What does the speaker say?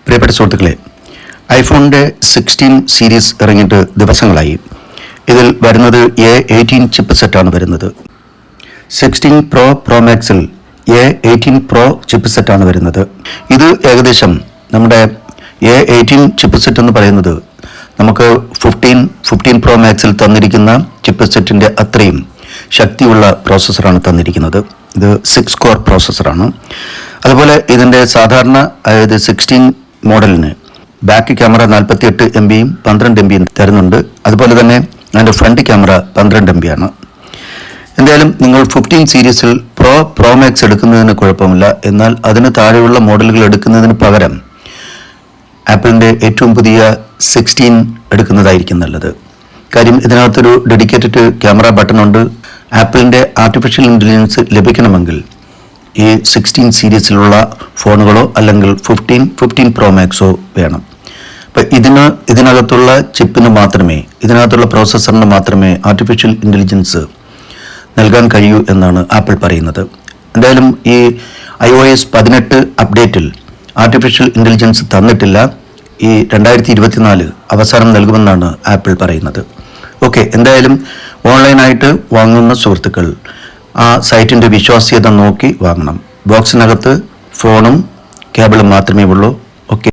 പ്രിയപ്പെട്ട സുഹൃത്തുക്കളെ, ഐഫോണിൻ്റെ 16 സീരീസ് ഇറങ്ങിയിട്ട് ദിവസങ്ങളായി. ഇതിൽ വരുന്നത് A18 ചിപ്പ് സെറ്റാണ് വരുന്നത്. 16 പ്രോ മാക്സിൽ A18 പ്രോ ചിപ്പ് സെറ്റാണ് വരുന്നത്. ഇത് ഏകദേശം നമ്മുടെ A18 ചിപ്പ് സെറ്റ് എന്ന് പറയുന്നത് നമുക്ക് 15 പ്രോ മാക്സിൽ തന്നിരിക്കുന്ന ചിപ്പ് സെറ്റിൻ്റെ അത്രയും ശക്തിയുള്ള പ്രോസസ്സറാണ് തന്നിരിക്കുന്നത്. ഇത് 6 കോർ പ്രോസസ്സറാണ്. അതുപോലെ ഇതിൻ്റെ സാധാരണ അതായത് 16 മോഡലിന് ബാക്ക് ക്യാമറ 48 MB 12 MB തരുന്നുണ്ട്. അതുപോലെ തന്നെ അതിൻ്റെ ഫ്രണ്ട് ക്യാമറ 12 MB ആണ്. എന്തായാലും നിങ്ങൾ 15 സീരീസിൽ പ്രോ മാക്സ് എടുക്കുന്നതിന് കുഴപ്പമില്ല. എന്നാൽ അതിന് താഴെയുള്ള മോഡലുകൾ എടുക്കുന്നതിന് പകരം ആപ്പിളിൻ്റെ ഏറ്റവും പുതിയ 16 എടുക്കുന്നതായിരിക്കും നല്ലത്. കാര്യം ഇതിനകത്തൊരു ഡെഡിക്കേറ്റഡ് ക്യാമറ ബട്ടൺ ഉണ്ട്. ആപ്പിളിൻ്റെ ആർട്ടിഫിഷ്യൽ ഇൻ്റലിജൻസ് ലഭിക്കണമെങ്കിൽ ഈ 16 സീരീസിലുള്ള ഫോണുകളോ അല്ലെങ്കിൽ 15 പ്രോ മാക്സോ വേണം. അപ്പം ഇതിനകത്തുള്ള ചിപ്പിന് മാത്രമേ, ഇതിനകത്തുള്ള പ്രോസസ്സറിന് മാത്രമേ ആർട്ടിഫിഷ്യൽ ഇൻ്റലിജൻസ് നൽകാൻ കഴിയൂ എന്നാണ് ആപ്പിൾ പറയുന്നത്. എന്തായാലും ഈ iOS 18 അപ്ഡേറ്റിൽ ആർട്ടിഫിഷ്യൽ ഇൻ്റലിജൻസ് തന്നിട്ടില്ല. ഈ 2024 അവസാനം നൽകുമെന്നാണ് ആപ്പിൾ പറയുന്നത്. ഓക്കെ, എന്തായാലും ഓൺലൈനായിട്ട് വാങ്ങുന്ന സുഹൃത്തുക്കൾ ആ സൈറ്റിൻ്റെ വിശ്വാസ്യത നോക്കി വാങ്ങണം. ബോക്സിനകത്ത് ഫോണും കേബിളും മാത്രമേ ഉള്ളൂ. ഓക്കെ.